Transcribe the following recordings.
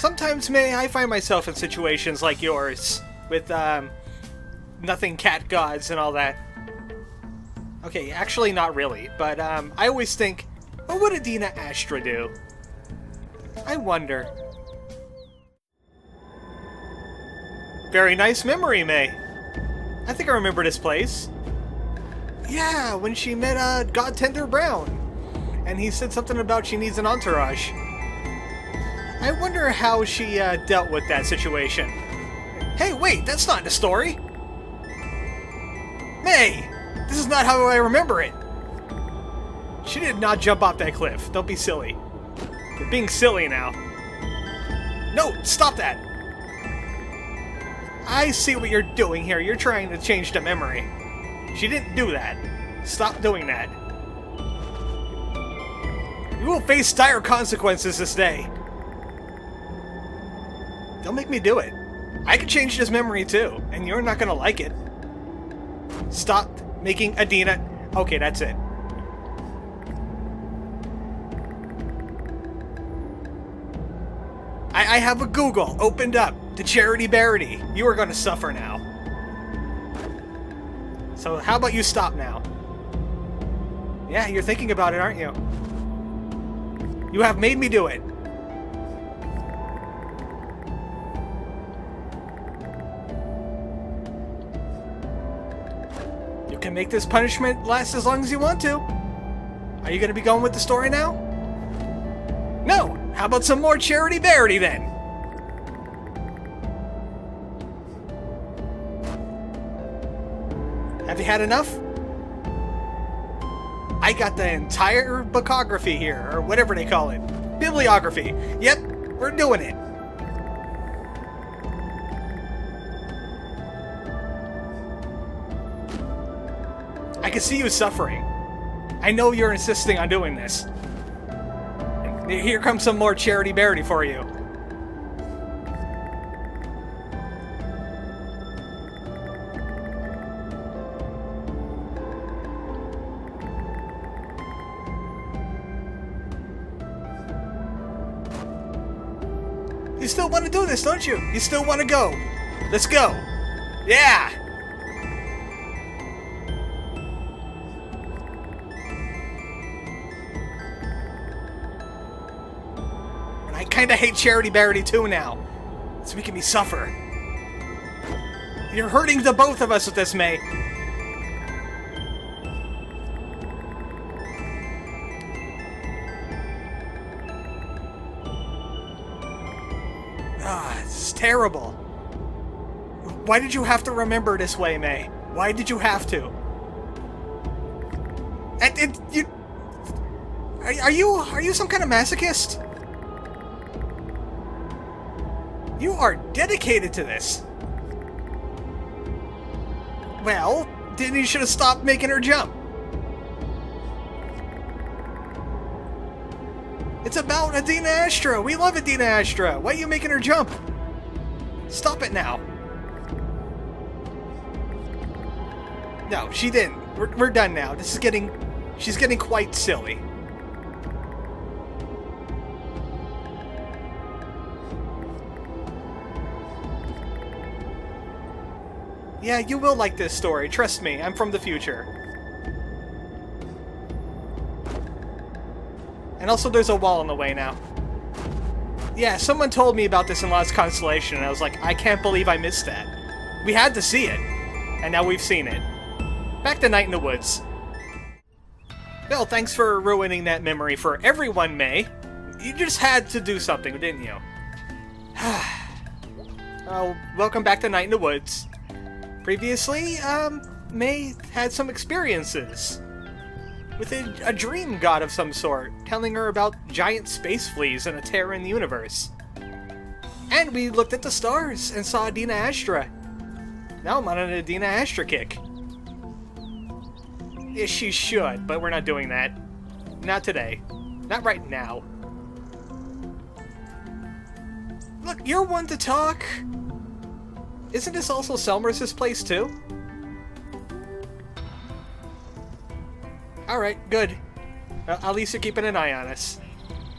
Sometimes, May, I find myself in situations like yours, with, nothing cat gods and all that. Okay, actually not really, but, I always think, what would Adina Astra do? I wonder. Very nice memory, May. I think I remember this place. Yeah, when she met, Godtender Brown. And he said something about she needs an entourage. I wonder how she, dealt with that situation. Hey, wait, that's not the story! May! This is not how I remember it! She did not jump off that cliff. Don't be silly. You're being silly now. No, stop that! I see what you're doing here. You're trying to change the memory. She didn't do that. Stop doing that. You will face dire consequences this day. Don't make me do it. I could change this memory too, and you're not gonna like it. Stop making Adina... Okay, that's it. I have a Google opened up to Charity Barity. You are gonna suffer now. So how about you stop now? Yeah, you're thinking about it, aren't you? You have made me do it. You can make this punishment last as long as you want to. Are you going to be going with the story now? No! How about some more Charity Barity then? Have you had enough? I got the entire bookography here, or whatever they call it. Bibliography. Yep, we're doing it. I can see you suffering. I know you're insisting on doing this. And here comes some more Charity Barity for you. You still want to do this, don't you? You still want to go. Let's go. Yeah! And I kinda hate Charity Barity too now. It's making me suffer. You're hurting the both of us with this, May. It's terrible. Why did you have to remember this way, May? Why did you have to? Are you some kind of masochist? You are dedicated to this. Well, then you should have stopped making her jump. It's about Adina Astra. We love Adina Astra. Why are you making her jump? Stop it now. No, she didn't. We're done now. This is getting... She's getting quite silly. Yeah, you will like this story. Trust me, I'm from the future. And also there's a wall in the way now. Yeah, someone told me about this in Lost Constellation, and I was like, I can't believe I missed that. We had to see it, and now we've seen it. Back to Night in the Woods. Well, thanks for ruining that memory for everyone, May. You just had to do something, didn't you? Oh, welcome back to Night in the Woods. Previously, May had some experiences with a dream god of some sort, telling her about giant space fleas and a tear in the universe. And we looked at the stars and saw Adina Astra. Now I'm on an Adina Astra kick. Yeah, she should, but we're not doing that. Not today. Not right now. Look, you're one to talk. Isn't this also Selmer's place too? Alright, good. At least you're keeping an eye on us.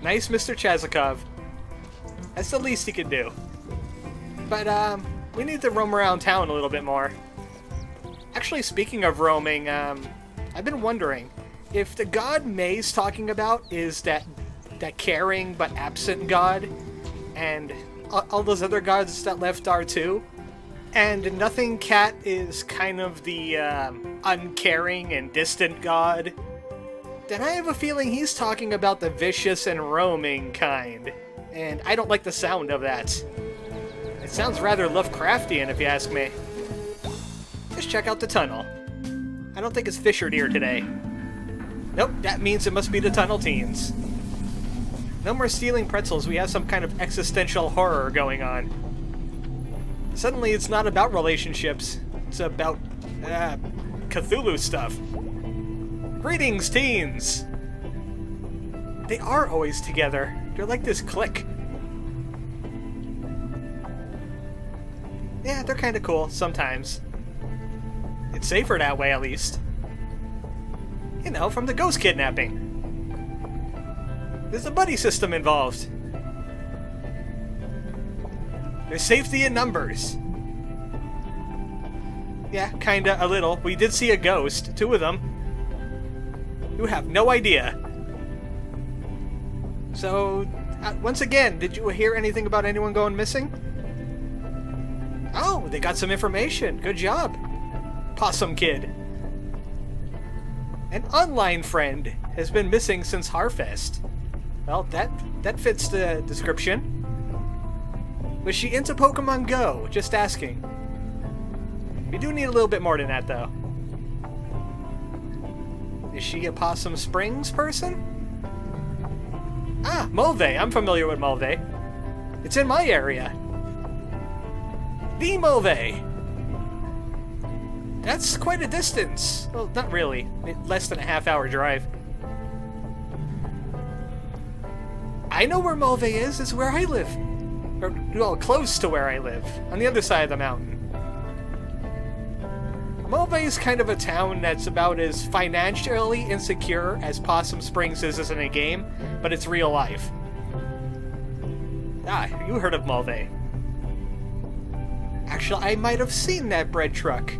Nice, Mr. Chazikov. That's the least he could do. But, we need to roam around town a little bit more. Actually, speaking of roaming, I've been wondering if the god May's talking about is that caring but absent god, and all those other gods that left are too, and Nothing Cat is kind of the uncaring and distant god, then I have a feeling he's talking about the vicious and roaming kind, and I don't like the sound of that. It sounds rather Lovecraftian, if you ask me. Just check out the tunnel. I don't think it's Fisher Deer today. Nope, that means it must be the tunnel teens. No more stealing pretzels, we have some kind of existential horror going on. Suddenly it's not about relationships, it's about, Cthulhu stuff. Greetings, teens! They are always together. They're like this clique. Yeah, they're kinda cool, sometimes. It's safer that way, at least. You know, from the ghost kidnapping. There's a buddy system involved. There's safety in numbers. Yeah, kinda, a little. We did see a ghost, 2 of them. You have no idea. So, once again, did you hear anything about anyone going missing? Oh, they got some information. Good job, Possum Kid. An online friend has been missing since Harfest. Well, that fits the description. Was she into Pokemon Go? Just asking. We do need a little bit more than that, though. Is she a Possum Springs person? Ah, Mulvey. I'm familiar with Mulvey. It's in my area. The Mulvey. That's quite a distance. Well, not really. Less than a half-hour drive. I know where Mulvey is. It's where I live. Or, well, close to where I live. On the other side of the mountain. Mulvey is kind of a town that's about as financially insecure as Possum Springs is in a game, but it's real life. Ah, you heard of Mulvey. Actually, I might have seen that bread truck.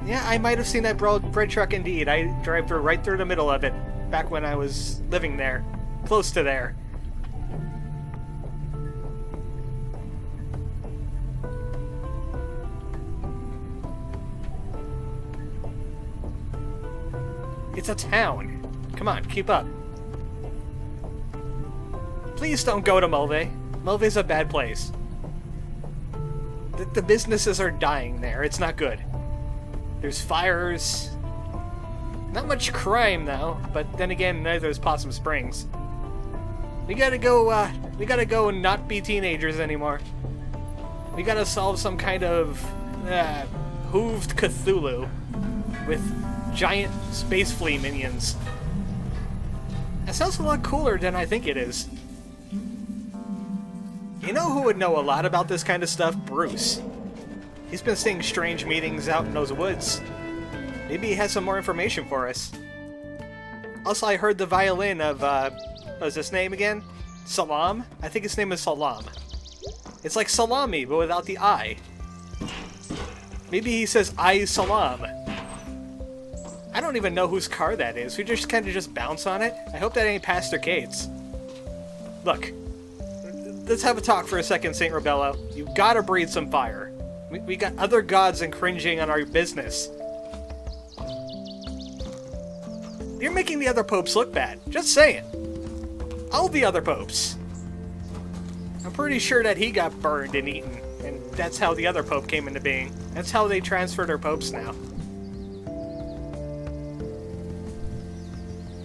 Yeah, I might have seen that bread truck indeed. I drive right through the middle of it, back when I was living there. Close to there. It's a town. Come on, keep up. Please don't go to Mulvey. Mulvey's a bad place. The businesses are dying there. It's not good. There's fires. Not much crime, though. But then again, neither is Possum Springs. We gotta go and not be teenagers anymore. We gotta solve some kind of hooved Cthulhu with giant space flea minions. That sounds a lot cooler than I think it is. You know who would know a lot about this kind of stuff? Bruce. He's been seeing strange meetings out in those woods. Maybe he has some more information for us. Also, I heard the violin of, what was his name again? Salam? I think his name is Salam. It's like salami, but without the I. Maybe he says I Salam. I don't even know whose car that is. We just kind of just bounce on it. I hope that ain't Pastor Kate's. Look, let's have a talk for a second, St. Rebello. You've got to breathe some fire. We got other gods encroaching on our business. You're making the other popes look bad. Just saying. All the other popes. I'm pretty sure that he got burned and eaten, and that's how the other pope came into being. That's how they transfer their popes now.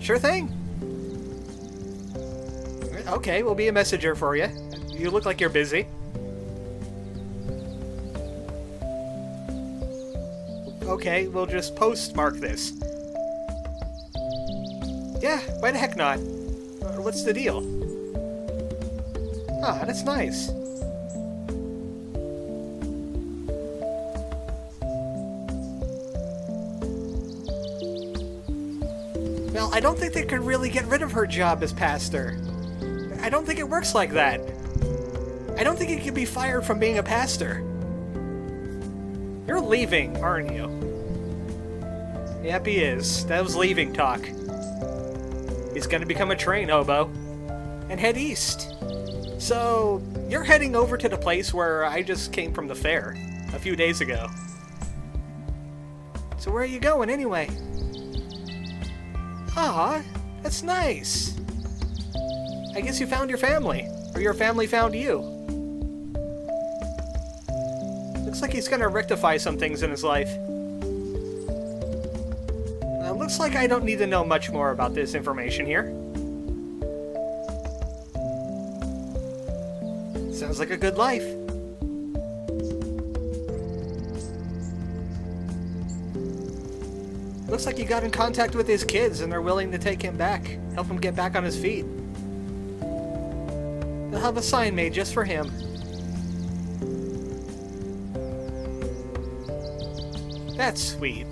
Sure thing. Okay, we'll be a messenger for you. You look like you're busy. Okay, we'll just postmark this. Yeah, why the heck not? What's the deal? Ah, that's nice. Well, I don't think they could really get rid of her job as pastor. I don't think it works like that. I don't think you can be fired from being a pastor. You're leaving, aren't you? Yep, he is. That was leaving talk. He's gonna become a train hobo and head east. So, you're heading over to the place where I just came from the fair a few days ago. So where are you going anyway? Aw, that's nice. I guess you found your family, or your family found you. Looks like he's gonna rectify some things in his life. Looks like I don't need to know much more about this information here. Sounds like a good life. Looks like you got in contact with his kids and they're willing to take him back, help him get back on his feet. They'll have a sign made just for him. That's sweet.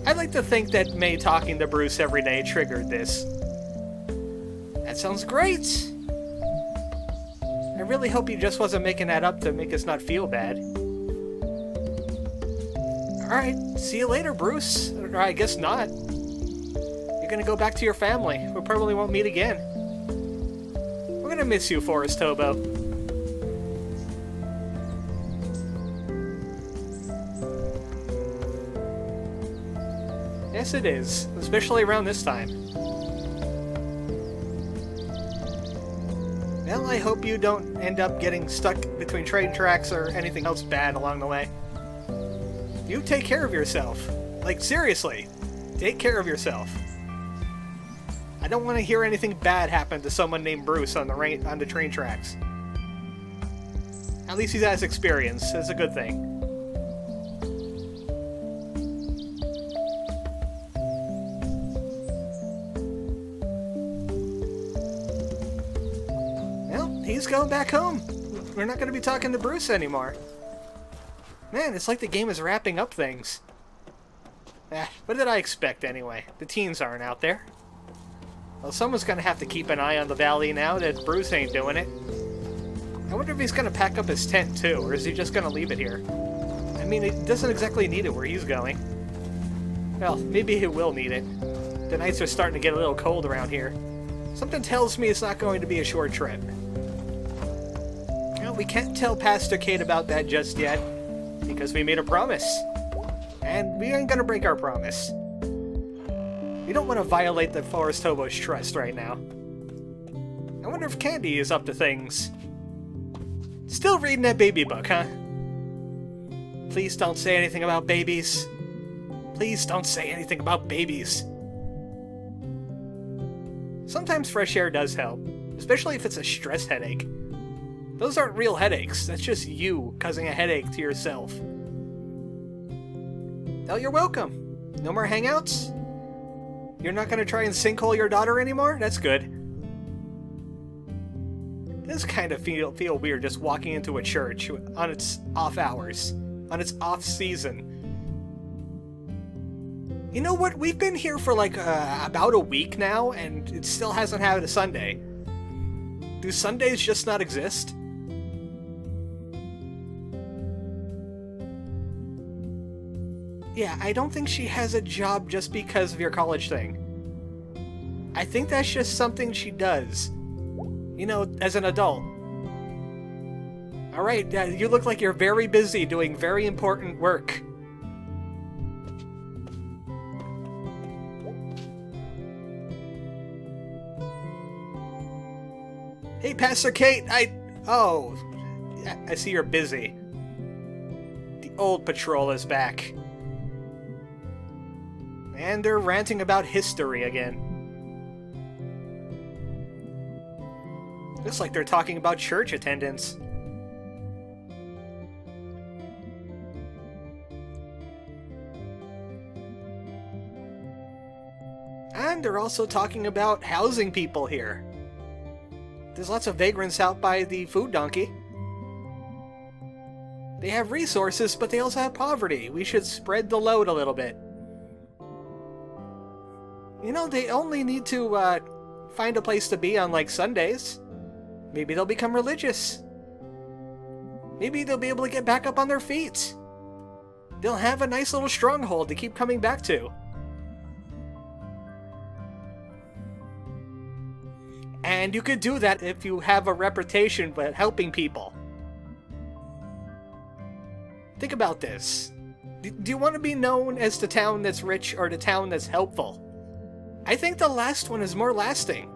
I'd like to think that May talking to Bruce every day triggered this. That sounds great! I really hope he just wasn't making that up to make us not feel bad. Alright, see you later, Bruce. Or I guess not. You're gonna go back to your family. We probably won't meet again. We're gonna miss you, Forest Hobo. Yes, it is. Especially around this time. Well, I hope you don't end up getting stuck between train tracks or anything else bad along the way. You take care of yourself. Like, seriously. Take care of yourself. I don't want to hear anything bad happen to someone named Bruce on the train tracks. At least he has experience. That's a good thing. He's going back home. We're not going to be talking to Bruce anymore. Man, it's like the game is wrapping up things. What did I expect anyway? The teens aren't out there. Well, someone's going to have to keep an eye on the valley now that Bruce ain't doing it. I wonder if he's going to pack up his tent too, or is he just going to leave it here? I mean, it doesn't exactly need it where he's going. Well, maybe he will need it. The nights are starting to get a little cold around here. Something tells me it's not going to be a short trip. We can't tell Pastor Kate about that just yet, because we made a promise. And we ain't gonna break our promise. We don't want to violate the Forest Hobo's trust right now. I wonder if Candy is up to things. Still reading that baby book, huh? Please don't say anything about babies. Please don't say anything about babies. Sometimes fresh air does help, especially if it's a stress headache. Those aren't real headaches. That's just you causing a headache to yourself. Oh, you're welcome. No more hangouts? You're not going to try and sinkhole your daughter anymore? That's good. It does kind of feel weird just walking into a church on its off hours. On its off season. You know what? We've been here for like about a week now, and it still hasn't had a Sunday. Do Sundays just not exist? Yeah, I don't think she has a job just because of your college thing. I think that's just something she does. You know, as an adult. Alright, you look like you're very busy doing very important work. Hey, Pastor Kate, Oh, I see you're busy. The old patrol is back. And they're ranting about history again. Looks like they're talking about church attendance. And they're also talking about housing people here. There's lots of vagrants out by the food donkey. They have resources, but they also have poverty. We should spread the load a little bit. You know, they only need to find a place to be on, like, Sundays. Maybe they'll become religious. Maybe they'll be able to get back up on their feet. They'll have a nice little stronghold to keep coming back to. And you could do that if you have a reputation for helping people. Think about this. Do you want to be known as the town that's rich or the town that's helpful? I think the last one is more lasting.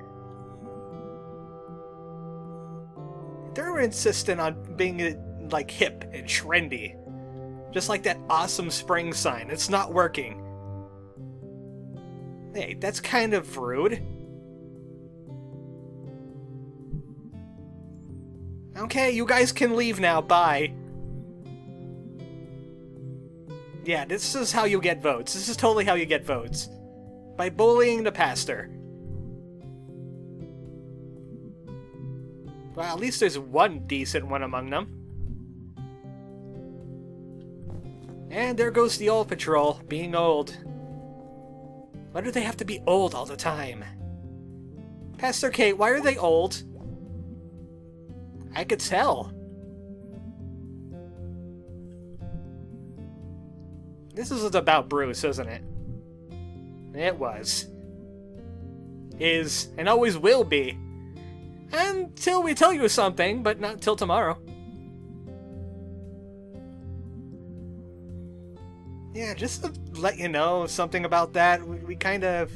They're insistent on being, like, hip and trendy. Just like that awesome spring sign. It's not working. Hey, that's kind of rude. Okay, you guys can leave now. Bye. Yeah, this is how you get votes. This is totally how you get votes. By bullying the pastor. Well, at least there's one decent one among them. And there goes the old patrol, being old. Why do they have to be old all the time? Pastor Kate, why are they old? I could tell. This is about Bruce, isn't it? It was. Is, and always will be. Until we tell you something, but not till tomorrow. Yeah, just to let you know something about that, we kind of...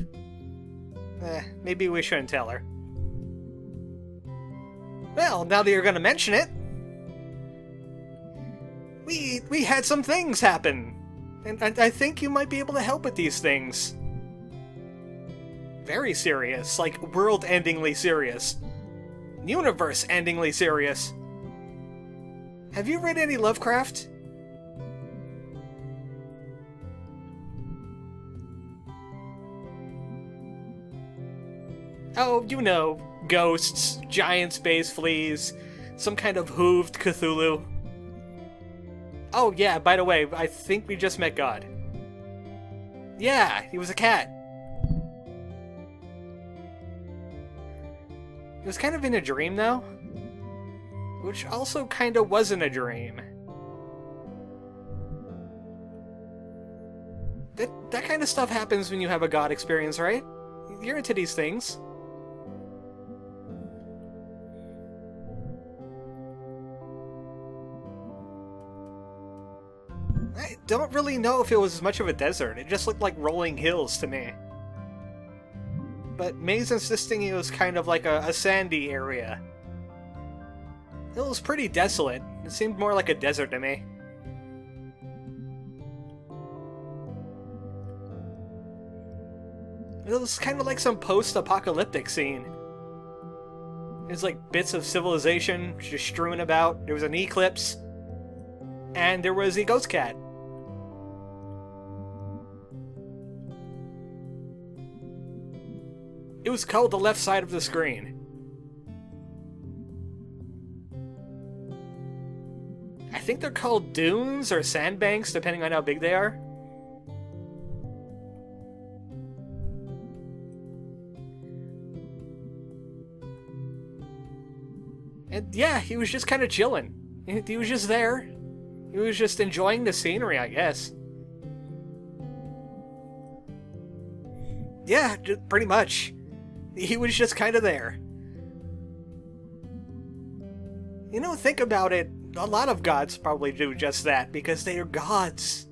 maybe we shouldn't tell her. Well, now that you're gonna mention it... We had some things happen. And I think you might be able to help with these things. Very serious, like world-endingly serious. Universe-endingly serious. Have you read any Lovecraft? Oh, you know, ghosts, giant space fleas, some kind of hooved Cthulhu. Oh yeah, by the way, I think we just met God. Yeah, he was a cat. It was kind of in a dream, though. Which also kind of wasn't a dream. That kind of stuff happens when you have a God experience, right? You're into these things. I don't really know if it was much of a desert. It just looked like rolling hills to me. But May's insisting it was kind of like a sandy area. It was pretty desolate. It seemed more like a desert to me. It was kind of like some post-apocalyptic scene. There's like bits of civilization just strewn about. There was an eclipse. And there was the ghost cat. It was called the left side of the screen. I think they're called dunes or sandbanks, depending on how big they are. And yeah, he was just kind of chilling. He was just there. He was just enjoying the scenery, I guess. Yeah, pretty much. He was just kind of there. You know, think about it. A lot of gods probably do just that, because they are gods.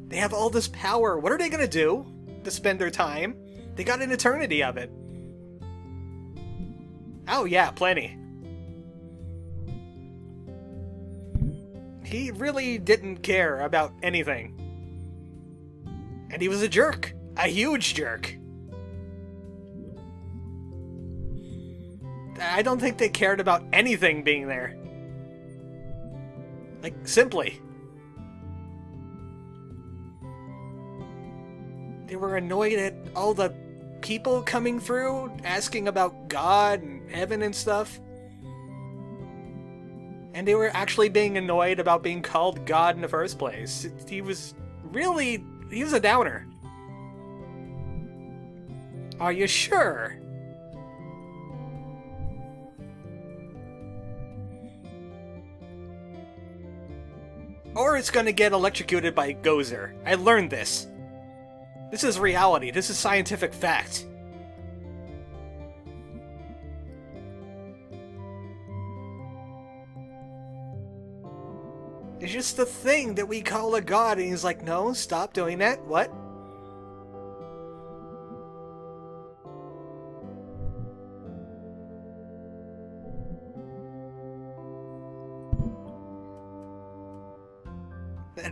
They have all this power. What are they gonna do to spend their time? They got an eternity of it. Oh yeah, plenty. He really didn't care about anything. And he was a jerk. A huge jerk. I don't think they cared about anything being there. Like, simply. They were annoyed at all the people coming through, asking about God and heaven and stuff. And they were actually being annoyed about being called God in the first place. He was a downer. Are you sure? Or it's gonna get electrocuted by Gozer. I learned this. This is reality. This is scientific fact. It's just the thing that we call a god, and he's like, no, stop doing that. What?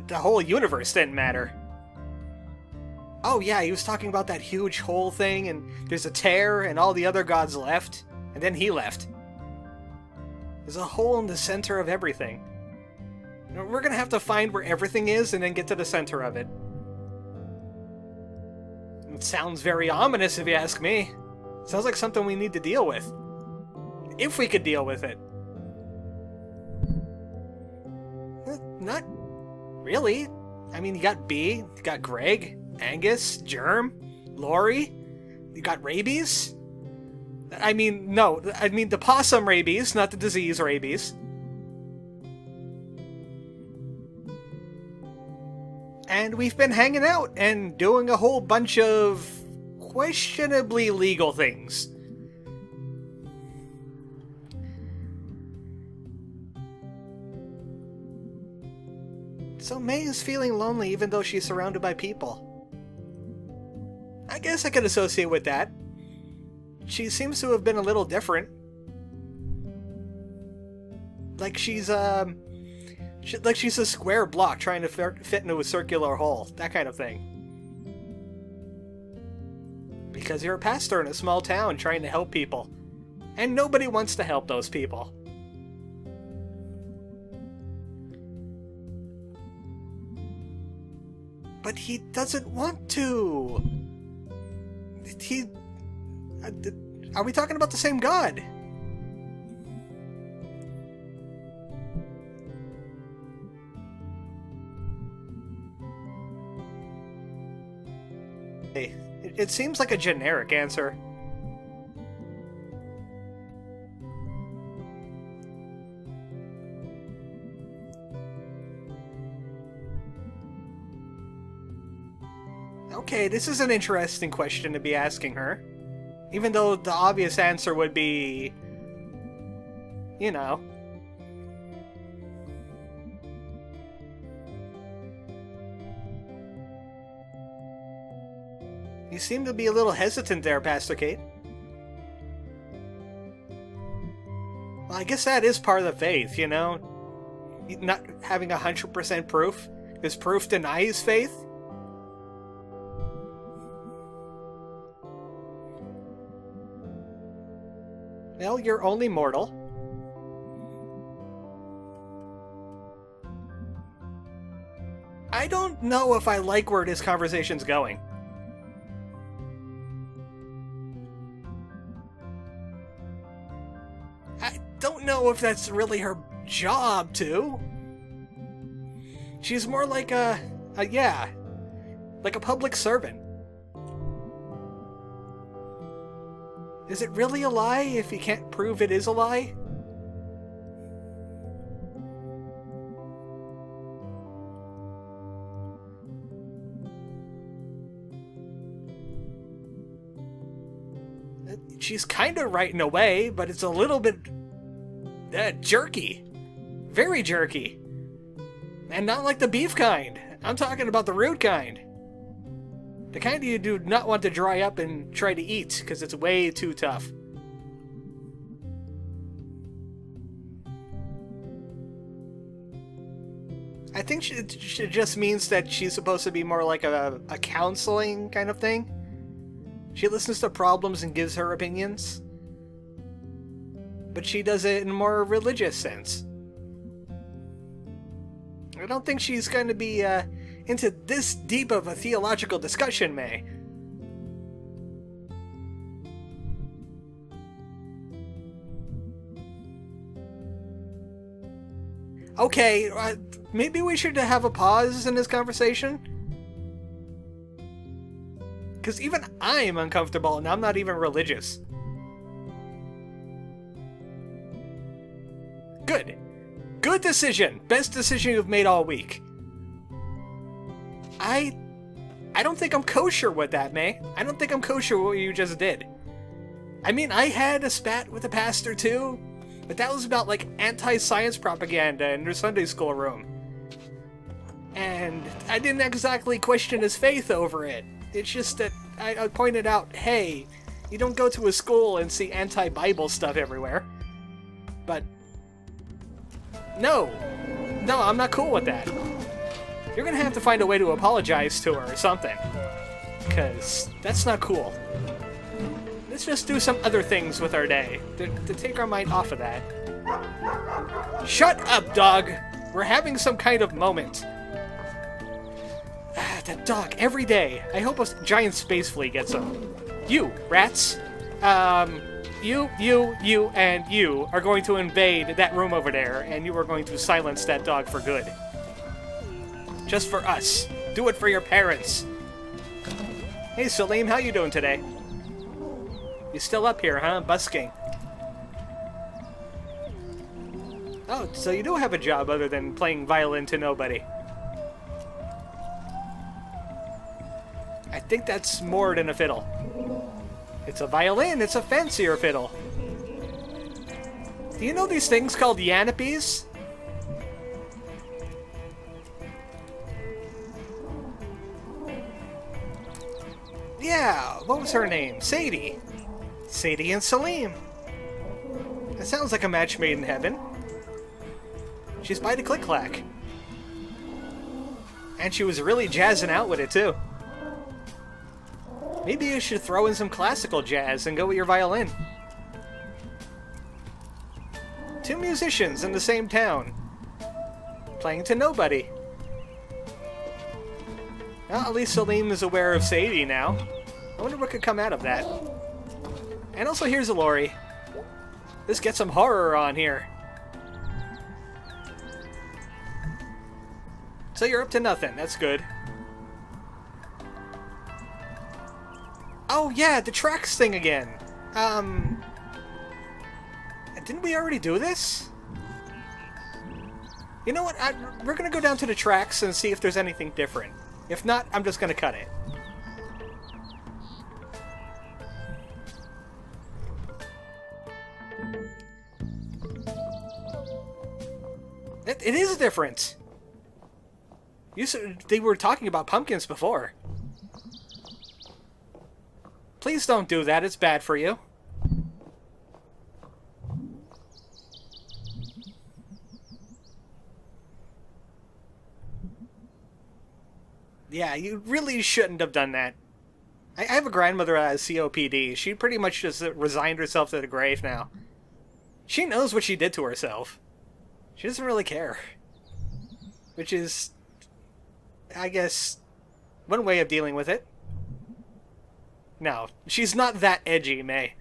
The whole universe didn't matter. Oh yeah, he was talking about that huge hole thing, and there's a tear, and all the other gods left, and then he left. There's a hole in the center of everything. We're gonna have to find where everything is and then get to the center of it. It sounds very ominous if you ask me. Sounds like something we need to deal with. If we could deal with it. Not really. I mean, you got B, you got Greg, Angus, Germ, Lori, you got rabies. I mean, no, I mean the possum rabies, not the disease rabies. And we've been hanging out and doing a whole bunch of questionably legal things. So May is feeling lonely even though she's surrounded by people. I guess I could associate with that. She seems to have been a little different. Like she's a square block trying to fit into a circular hole. That kind of thing. Because you're a pastor in a small town trying to help people. And nobody wants to help those people. But he doesn't want to. Are we talking about the same god? It seems like a generic answer. Okay, this is an interesting question to be asking her. Even though the obvious answer would be... you know... You seem to be a little hesitant there, Pastor Kate. Well, I guess that is part of the faith, you know? Not having 100% proof. Does proof deny his faith? Well, you're only mortal. I don't know if I like where this conversation's going. I don't know if that's really her job to. She's more like like a public servant. Is it really a lie if you can't prove it is a lie? She's kind of right in a way, but it's a little bit jerky. Very jerky. And not like the beef kind. I'm talking about the rude kind. The kind you do not want to dry up and try to eat, because it's way too tough. I think it just means that she's supposed to be more like a counseling kind of thing. She listens to problems and gives her opinions. But she does it in a more religious sense. I don't think she's going to be into this deep of a theological discussion, May. Okay, maybe we should have a pause in this conversation? Because even I'm uncomfortable and I'm not even religious. Good. Good decision! Best decision you've made all week. I don't think I'm kosher with that, May. I don't think I'm kosher with what you just did. I mean, I had a spat with the pastor too, but that was about like anti-science propaganda in their Sunday school room. And I didn't exactly question his faith over it. It's just that I pointed out, hey, you don't go to a school and see anti-Bible stuff everywhere. But no, I'm not cool with that. You're gonna have to find a way to apologize to her or something, because that's not cool. Let's just do some other things with our day to take our mind off of that. Shut up, dog! We're having some kind of moment. That dog, every day. I hope a giant space flea gets him. You, rats. You, and you are going to invade that room over there, and you are going to silence that dog for good. Just for us. Do it for your parents. Hey, Salim, how you doing today? You still up here, huh? Busking. Oh, so you do have a job other than playing violin to nobody. I think that's more than a fiddle. It's a violin, it's a fancier fiddle. Do you know these things called yanapes? Yeah, what was her name? Sadie. Sadie and Salim. That sounds like a match made in heaven. She's by the click-clack. And she was really jazzing out with it, too. Maybe you should throw in some classical jazz and go with your violin. Two musicians in the same town. Playing to nobody. Well, at least Salim is aware of Sadie now. I wonder what could come out of that. And also, here's a lorry. Let's get some horror on here. So you're up to nothing. That's good. Oh, yeah, the tracks thing again. Didn't we already do this? You know what? We're gonna go down to the tracks and see if there's anything different. If not, I'm just gonna cut it. It is different. You said they were talking about pumpkins before. Please don't do that. It's bad for you. Yeah, you really shouldn't have done that. I have a grandmother that has COPD. She pretty much just resigned herself to the grave now. She knows what she did to herself. She doesn't really care. Which is, I guess, one way of dealing with it. No, she's not that edgy, May.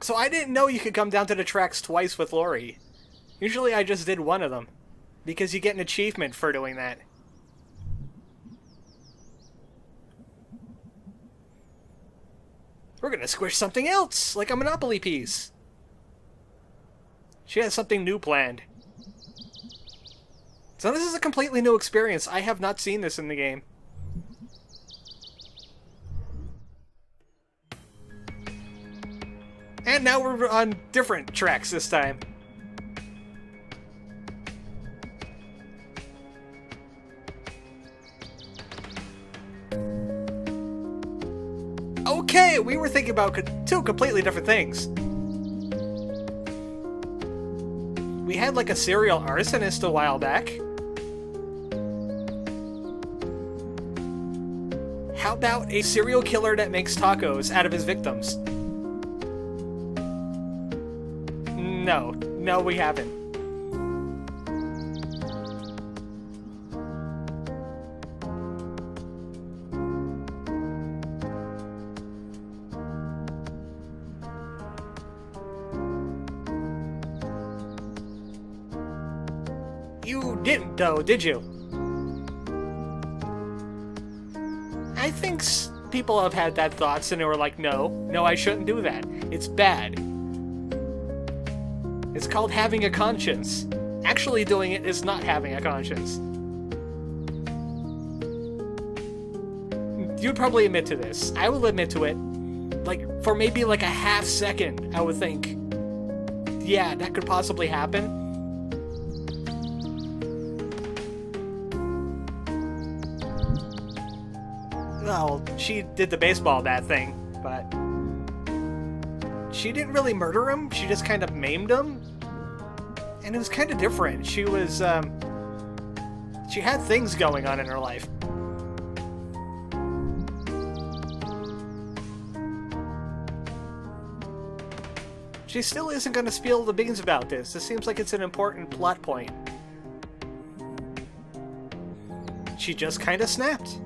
So I didn't know you could come down to the tracks twice with Lori. Usually I just did one of them. Because you get an achievement for doing that. We're gonna squish something else, like a Monopoly piece. She has something new planned. So this is a completely new experience. I have not seen this in the game. And now we're on different tracks this time. Okay, we were thinking about two completely different things. We had like a serial arsonist a while back. How about a serial killer that makes tacos out of his victims? No, we haven't. You didn't, though, did you? I think people have had that thoughts and they were like, no, I shouldn't do that. It's bad. It's called having a conscience. Actually doing it is not having a conscience. You'd probably admit to this. I will admit to it. Like, for maybe like a half second, I would think, yeah, that could possibly happen. Well, she did the baseball bat thing, but she didn't really murder him. She just kind of maimed him. And it was kind of different. She was, she had things going on in her life. She still isn't going to spill the beans about this. This seems like it's an important plot point. She just kind of snapped.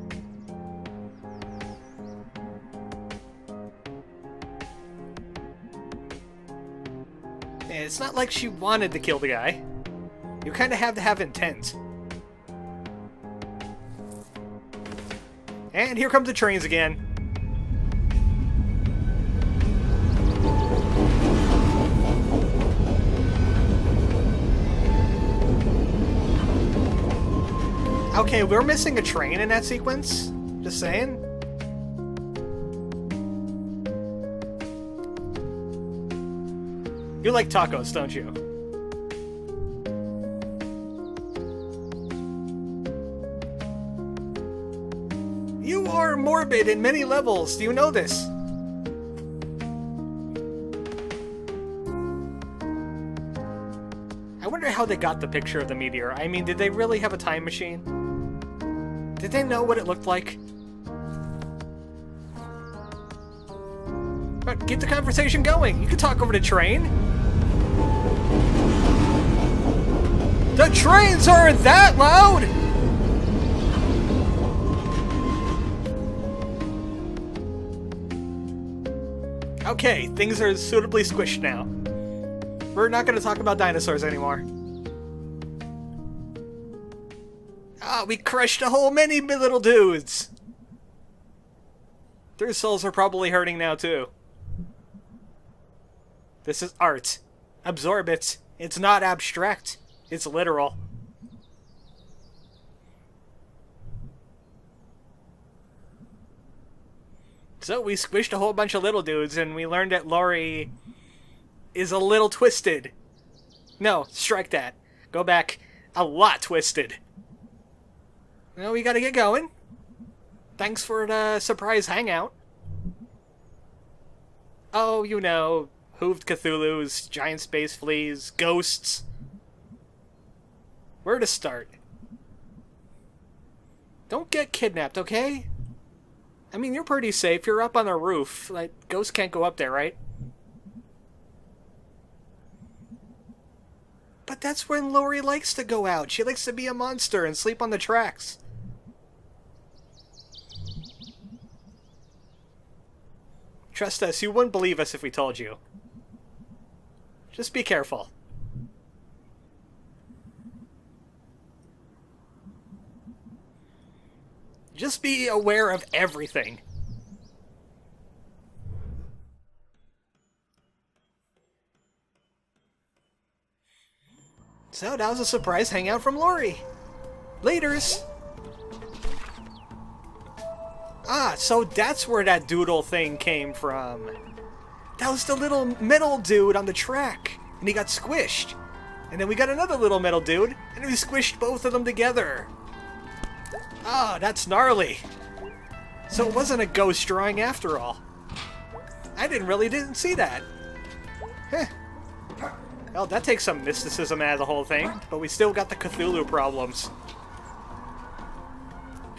It's not like she wanted to kill the guy. You kind of have to have intent. And here come the trains again. Okay, we're missing a train in that sequence. Just saying. You like tacos, don't you? You are morbid in many levels. Do you know this? I wonder how they got the picture of the meteor. I mean, did they really have a time machine? Did they know what it looked like? But get the conversation going. You can talk over the train. The trains aren't that loud! Okay, things are suitably squished now. We're not going to talk about dinosaurs anymore. Ah, we crushed a whole many little dudes! Their souls are probably hurting now, too. This is art. Absorb it. It's not abstract. It's literal. So we squished a whole bunch of little dudes, and we learned that Lori is a little twisted. No, strike that. Go back. A lot twisted. Well, we gotta get going. Thanks for the surprise hangout. Oh, you know, hooved Cthulhu's, giant space fleas, ghosts. Where to start? Don't get kidnapped, okay? I mean, you're pretty safe. You're up on the roof. Like, ghosts can't go up there, right? But that's when Lori likes to go out. She likes to be a monster and sleep on the tracks. Trust us, you wouldn't believe us if we told you. Just be careful. Just be aware of everything. So that was a surprise hangout from Lori. Laters. Ah, so that's where that doodle thing came from. That was the little metal dude on the track, and he got squished. And then we got another little metal dude, and we squished both of them together. Ah, that's gnarly. So it wasn't a ghost drawing after all. I didn't see that. Heh. Well, that takes some mysticism out of the whole thing, but we still got the Cthulhu problems.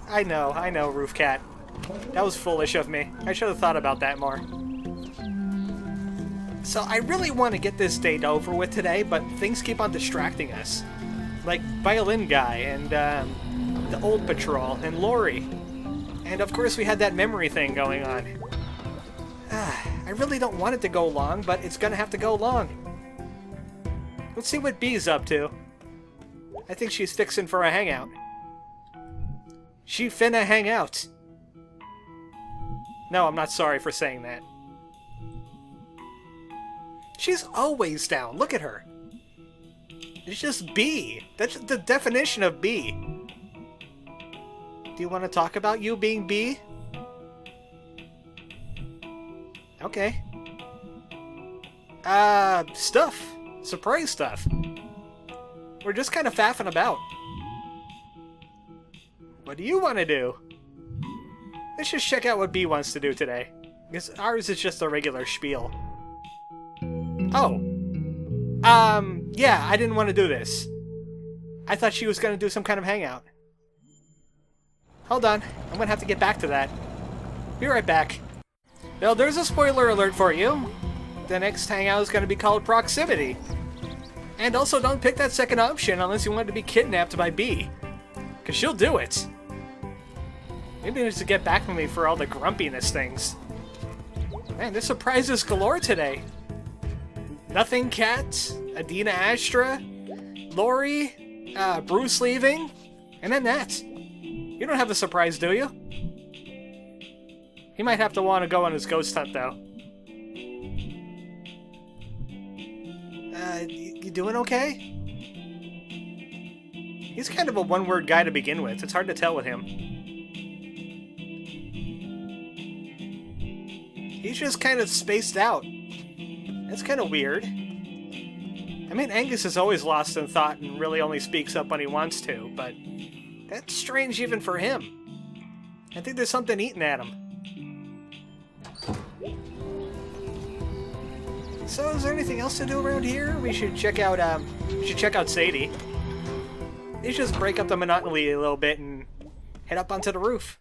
I know, Roof Cat. That was foolish of me. I should have thought about that more. So I really want to get this date over with today, but things keep on distracting us. Like Violin Guy and the Old Patrol and Lori. And of course we had that memory thing going on. I really don't want it to go long, but it's gonna have to go long. Let's see what Bee's up to. I think she's fixing for a hangout. She finna hang out. No, I'm not sorry for saying that. She's always down. Look at her. It's just B. That's the definition of B. Do you want to talk about you being B? Okay. Stuff. Surprise stuff. We're just kind of faffing about. What do you want to do? Let's just check out what B wants to do today. Because ours is just a regular spiel. Oh. Yeah, I didn't want to do this. I thought she was going to do some kind of hangout. Hold on. I'm going to have to get back to that. Be right back. Well, there's a spoiler alert for you. The next hangout is going to be called Proximity. And also, don't pick that second option unless you want to be kidnapped by B. Because she'll do it. Maybe just to get back with me for all the grumpiness things. Man, there's surprises galore today. Nothing Cat, Adina Astra, Lori, Bruce leaving, and then that. You don't have a surprise, do you? He might have to want to go on his ghost hunt, though. You doing okay? He's kind of a one-word guy to begin with. It's hard to tell with him. He's just kind of spaced out. That's kind of weird. I mean, Angus is always lost in thought and really only speaks up when he wants to, but that's strange even for him. I think there's something eating at him. So, is there anything else to do around here? We should check out, Sadie. Let's just break up the monotony a little bit and head up onto the roof.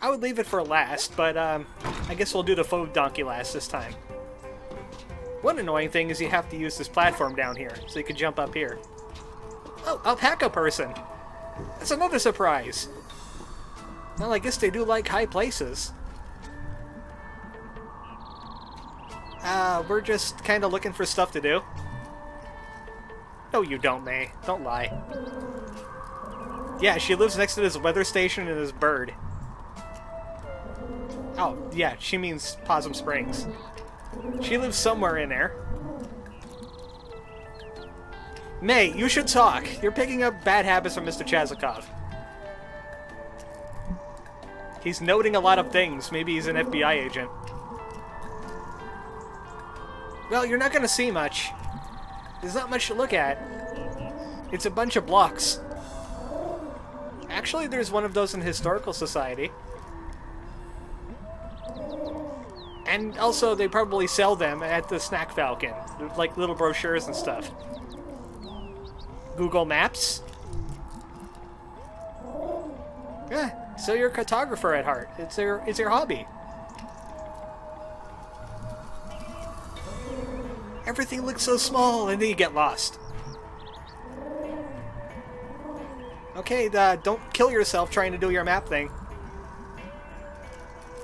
I would leave it for last, but, I guess we'll do the faux donkey last this time. One annoying thing is you have to use this platform down here, so you can jump up here. Oh, alpaca person! That's another surprise! Well, I guess they do like high places. We're just kind of looking for stuff to do. No, you don't, May. Don't lie. Yeah, she lives next to this weather station and this bird. Oh, yeah, she means Possum Springs. She lives somewhere in there. May, you should talk. You're picking up bad habits from Mr. Chazikov. He's noting a lot of things. Maybe he's an FBI agent. Well, you're not going to see much. There's not much to look at. It's a bunch of blocks. Actually, there's one of those in Historical Society. And also, they probably sell them at the Snack Falcon. Like little brochures and stuff. Google Maps? Yeah, so you're a cartographer at heart. It's your hobby. Everything looks so small, and then you get lost. Okay, don't kill yourself trying to do your map thing.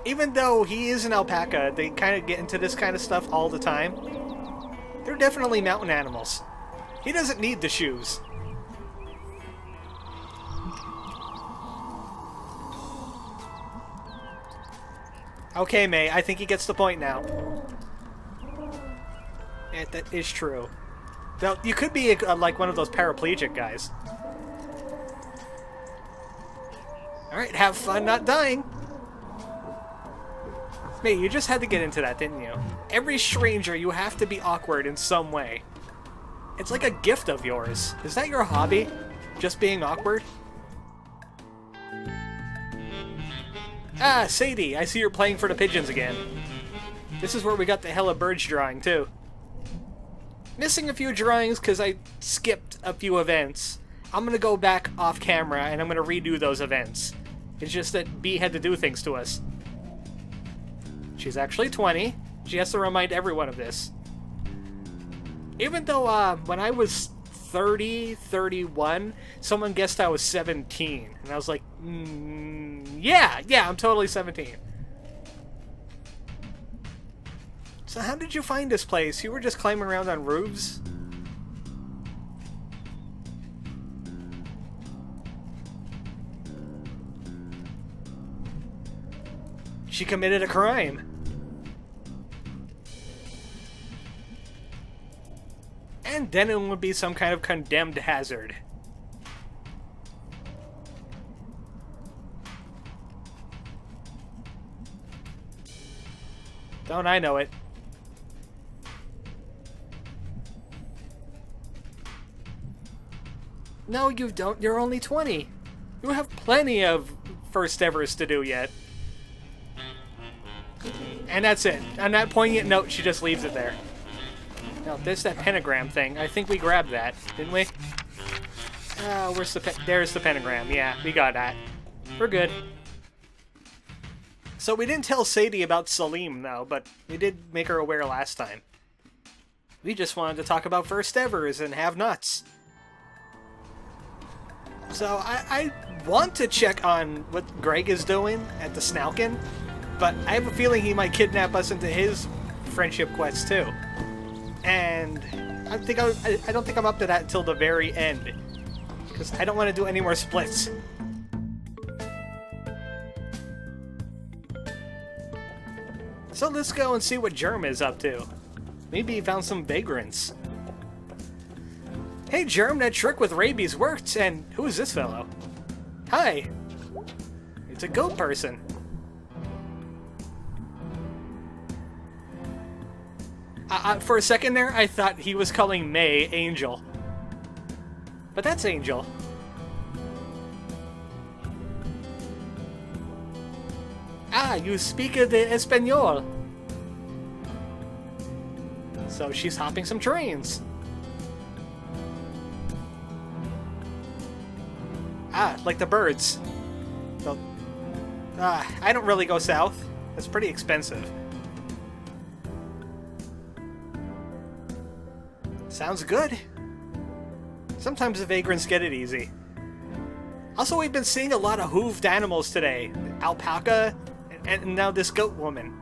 Even though he is an alpaca, they kind of get into this kind of stuff all the time. They're definitely mountain animals. He doesn't need the shoes. Okay, May, I think he gets the point now. Yeah, that is true. Now, you could be like one of those paraplegic guys. Alright, have fun not dying. May, you just had to get into that, didn't you? Every stranger, you have to be awkward in some way. It's like a gift of yours. Is that your hobby? Just being awkward? Ah, Sadie, I see you're playing for the pigeons again. This is where we got the hella birds drawing, too. Missing a few drawings because I skipped a few events. I'm going to go back off camera and I'm going to redo those events. It's just that B had to do things to us. She's actually 20. She has to remind everyone of this. Even though when I was 30, 31, someone guessed I was 17. And I was like, yeah, I'm totally 17. So how did you find this place? You were just climbing around on roofs? She committed a crime. And then it would be some kind of condemned hazard. Don't I know it? No, you don't. You're only 20. You have plenty of first evers to do yet. And that's it. On that poignant note, she just leaves it there. Now, there's that pentagram thing. I think we grabbed that, didn't we? Where's the there's the pentagram. Yeah, we got that. We're good. So we didn't tell Sadie about Salim, though, but we did make her aware last time. We just wanted to talk about first evers and have nuts. So I want to check on what Greg is doing at the Snalkin, but I have a feeling he might kidnap us into his friendship quest too. And I don't think I'm up to that until the very end, because I don't want to do any more splits. So let's go and see what Germ is up to. Maybe he found some vagrants. Hey Germ, that trick with rabies worked, and who is this fellow? Hi! It's a goat person. For a second there, I thought he was calling May Angel. But that's Angel. Ah, you speak the Espanol. So she's hopping some trains. Ah, like the birds. So, I don't really go south. It's pretty expensive. Sounds good. Sometimes the vagrants get it easy. Also, we've been seeing a lot of hooved animals today. Alpaca, and now this goat woman.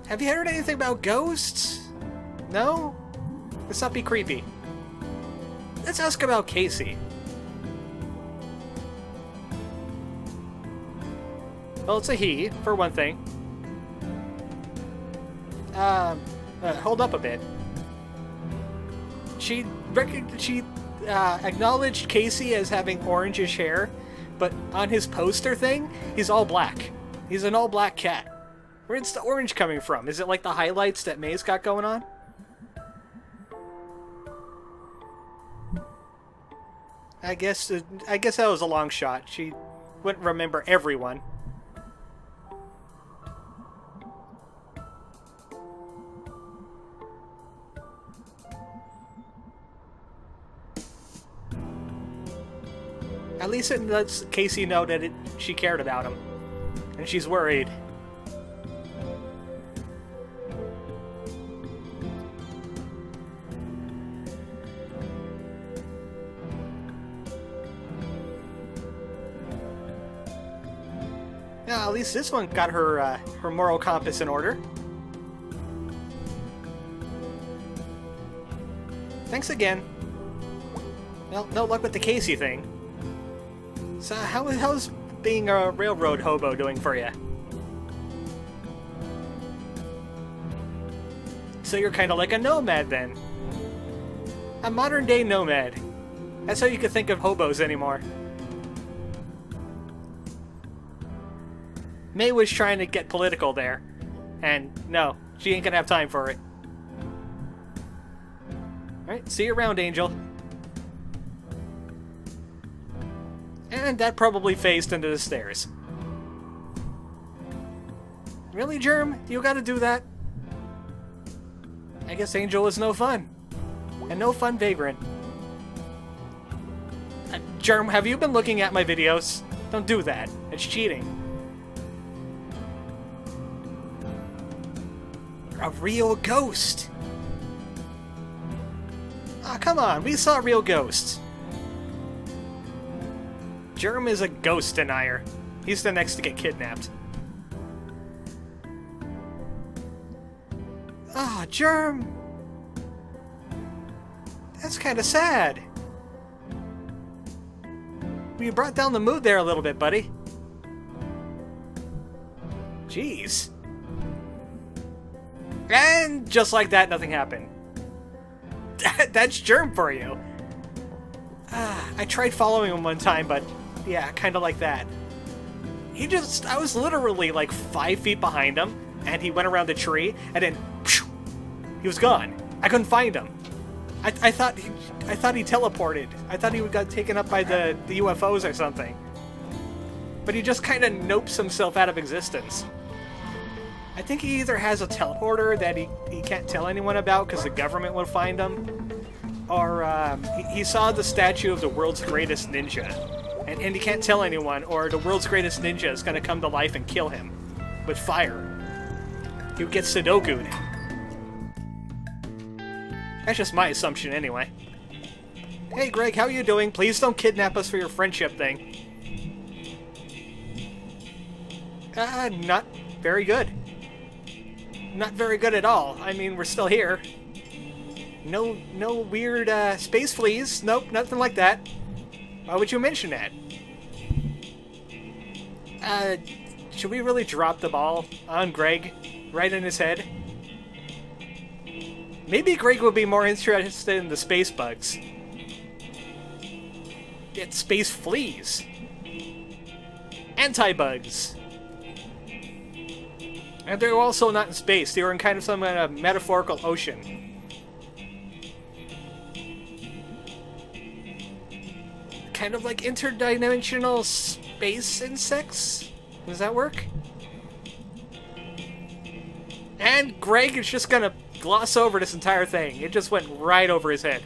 Have you heard anything about ghosts? No? Let's not be creepy. Let's ask about Casey. Well, it's a he, for one thing. Hold up a bit. She acknowledged Casey as having orangish hair, but on his poster thing, he's all black. He's an all-black cat. Where's the orange coming from? Is it like the highlights that May's got going on? I guess that was a long shot. She wouldn't remember everyone. At least it lets Casey know that she cared about him. And she's worried. Yeah, at least this one got her moral compass in order. Thanks again. Well, no luck with the Casey thing. So how's being a railroad hobo doing for you? So you're kind of like a nomad then. A modern day nomad. That's how you could think of hobos anymore. May was trying to get political there. And no, she ain't gonna have time for it. Alright, see you around, Angel. And that probably phased into the stairs. Really, Germ? You gotta do that? I guess Angel is no fun. And no fun vagrant. Germ, have you been looking at my videos? Don't do that. It's cheating. A real ghost! Ah, come on, we saw real ghosts. Germ is a ghost denier. He's the next to get kidnapped. Ah, Germ! That's kinda sad. You brought down the mood there a little bit, buddy. Jeez. And just like that, nothing happened. That's Germ for you. I tried following him one time, but yeah, kind of like that. I was literally like 5 feet behind him, and he went around the tree, and then he was gone. I couldn't find him. I thought he teleported. I thought he got taken up by the UFOs or something. But he just kind of nopes himself out of existence. I think he either has a teleporter that he can't tell anyone about because the government will find him, or he saw the statue of the world's greatest ninja, and he can't tell anyone, or the world's greatest ninja is going to come to life and kill him with fire. He would get Sudoku'd. That's just my assumption anyway. Hey Greg, how are you doing? Please don't kidnap us for your friendship thing. Not very good. Not very good at all. I mean, we're still here. No weird space fleas. Nope, nothing like that. Why would you mention that? Should we really drop the ball on Greg? Right in his head? Maybe Greg will be more interested in the space bugs. It's space fleas. Anti-bugs. And they're also not in space. They were in kind of some kind of metaphorical ocean. Kind of like interdimensional space insects? Does that work? And Greg is just gonna gloss over this entire thing. It just went right over his head.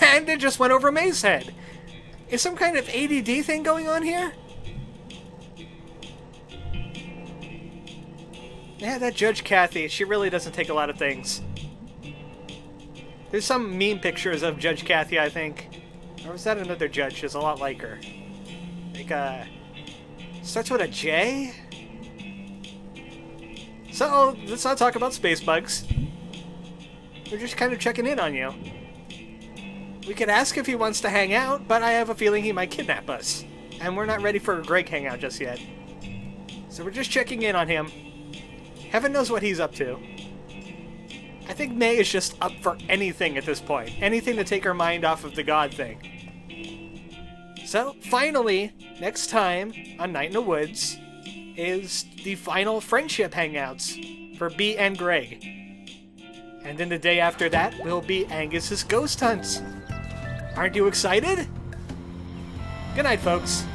And it just went over May's head. Is some kind of ADD thing going on here? Yeah, that Judge Kathy, she really doesn't take a lot of things. There's some meme pictures of Judge Kathy, I think. Or was that another judge? She's a lot like her. Like, starts with a J? So, let's not talk about space bugs. We're just kind of checking in on you. We could ask if he wants to hang out, but I have a feeling he might kidnap us. And we're not ready for a Greg hangout just yet. So we're just checking in on him. Heaven knows what he's up to. I think May is just up for anything at this point. Anything to take her mind off of the God thing. So, finally, next time on Night in the Woods is the final friendship hangouts for Bea and Greg. And then the day after that will be Angus's ghost hunts. Aren't you excited? Good night, folks.